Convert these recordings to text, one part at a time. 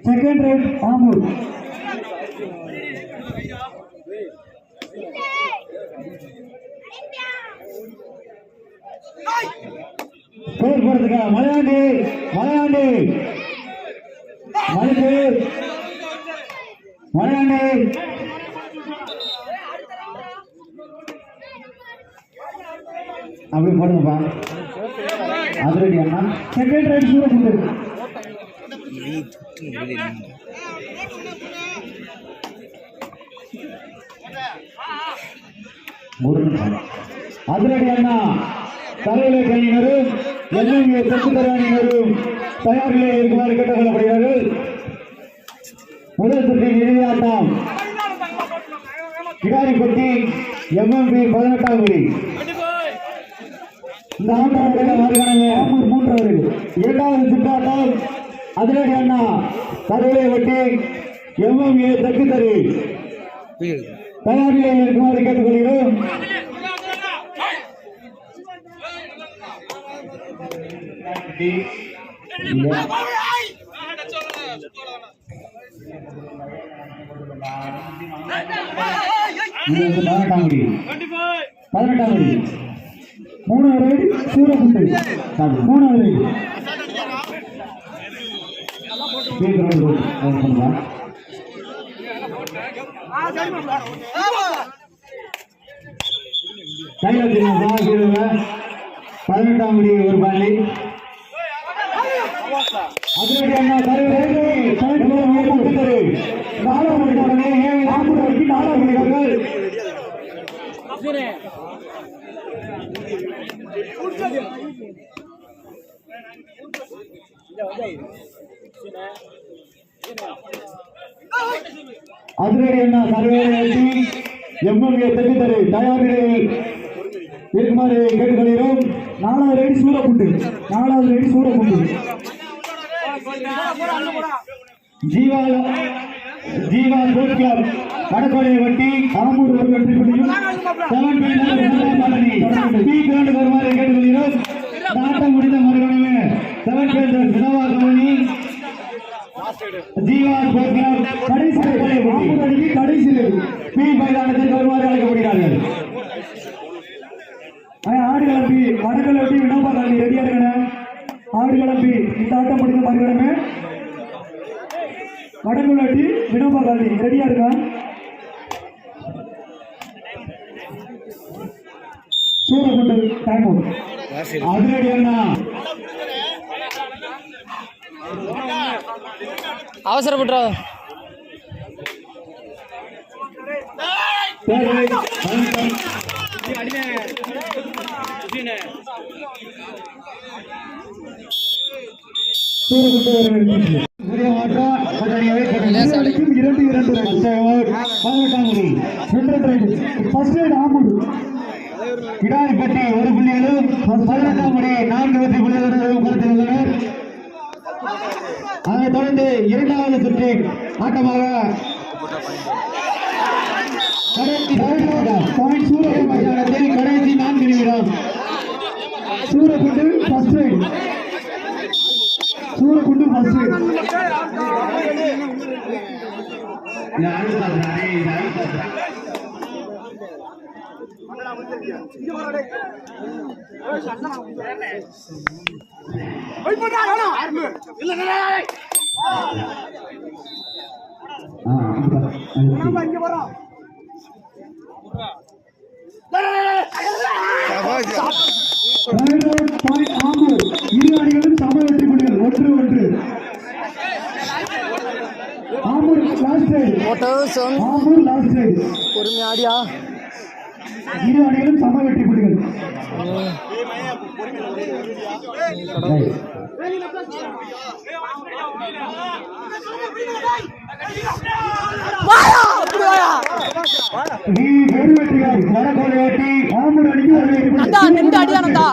Second rate Amur. Score போறதுக்கு மலையாண்டி அப்படி போடுங்கப்பா. அதிரடி அண்ணா. Second right Soorakundu. அதிரடி அண்ணா தலையிலே கையினரும் எல்லையிலே தெற்குத்தராணியினரும் தயாரிலே இருக்குமாறு கேட்டுக்கொள்ளப்படுகிறார்கள். முதல் சுற்றின் இறுதி ஆட்டம் கிடாரிப்பட்டி MMB 18ஆம் வழி. இந்த ஆட்டம் மூன்றாவது இரண்டாவது சுற்றாட்டம் அதிரடி அண்ணா தலையிலே வெட்டி MMA தெற்குத்தறி தயாரிலே இருக்குமாறு கேட்டுக்கொள்கிறோம். பதினெட்டாவது மூணாவது சூரக்குண்டு மூணாவது பதினெட்டாம் முடி ஒரு பாலி அதிரடி அண்ணா அதிரடி அண்ணா சர்வேட்டி MMA தெற்குத்தறி தயாரில் இருக்குமாறு கேட்டுக்கொள்கிறோம். நாலாவது ride Soorakundu Jeeva sports club வடகோடையை வட்டி ஆம்பூர் ஒரு வெற்றி புள்ளியும் 7 வருமாறு கேட்டுக்கொள்கிறோம். நாட்டம் முடிந்த மறுகணமே 7 வினவா கவனி ஜீவா ஸ்போர்ட்ஸ் கிளப் கடைசி பி மைதானத்திற்கு வருமாறு அழைக்கப்படுகிறார்கள். ஆடு கிளம்பி வடகிளம்பி வினோபா காலனி ரெடியா இருக்கணும். ஆடு கிளம்பி இந்த ஆட்டம் முடிந்த மறுகணமே வடகுலாட்டி வினோபா காலனி ரெடியா இருக்கா? Soorakundu time out. அதிரடி அண்ணா அவசரப்பட்டா கிடாரிப்பட்டி ஒரு புள்ளிகளும் 18ஆம் முறை 4 வெற்றி புள்ளிகளுடன் கொடுத்துள்ளனர். அதைத் தொடர்ந்து இரண்டாவது சுற்று ஆட்டமாக கடைசி 4 நிமிடம் சூரக்குண்டு ஃபர்ஸ்ட் ரைட் இரு அணிகளும் சம வெற்றி புள்ளிகள் 1-1. ஆம்பூர் லாஸ்ட் சைடு பொறுமையாடியா இரு அணிகளும் சம வெற்றி புள்ளிகள். வடகோலை ஓட்டி ஆம்பூர் அணிக்கு அடியானந்தா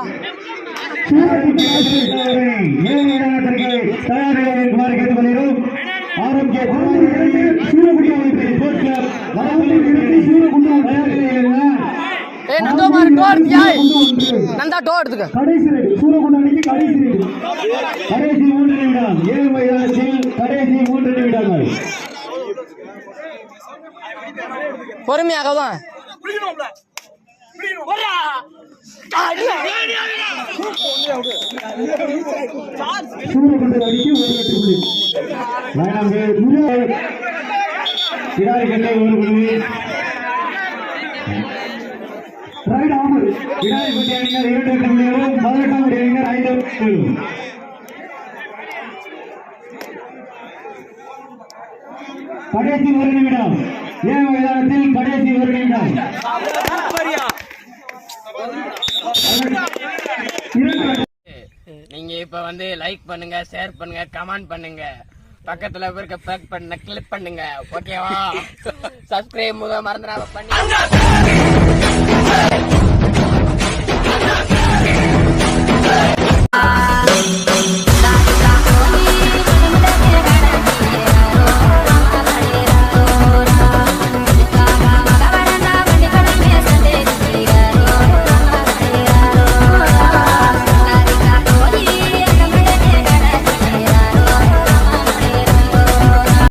தயாரிக்குமாறு கேட்டுக்கொள்கிறோம். ஆரோக்கிய சூரகுண்டம் நந்தா டோ எடுத்துக்க கடைசி சூரகுண்டம் கடைசி 3 நிமிடம் 7 மைதானத்தில் கடைசி 3 நிமிடங்கள். பொறுமையாகதான் சூரகுண்டம் அடிக்கு 1 வெற்றி புள்ளி. கிடாரி கட்டை 1 புள்ளி. ஆம்பூர் கிடாரி கட்டை அணியினர் 2 வெற்றி புள்ளிகளும் 18ஆம் அணியினர் 5 புள்ளிகளும். கடைசி 1 நிமிடம் ஏன் மைதானத்தில் கடைசி 1 நிமிடம். நீங்க இப்ப வந்து லைக் பண்ணுங்க, ஷேர் பண்ணுங்க, கமெண்ட் பண்ணுங்க, பக்கத்துல இருக்க கிளிக் பண்ணுங்க, ஓகேவா? சப்ஸ்கிரைப் மறந்துடாம பண்ணி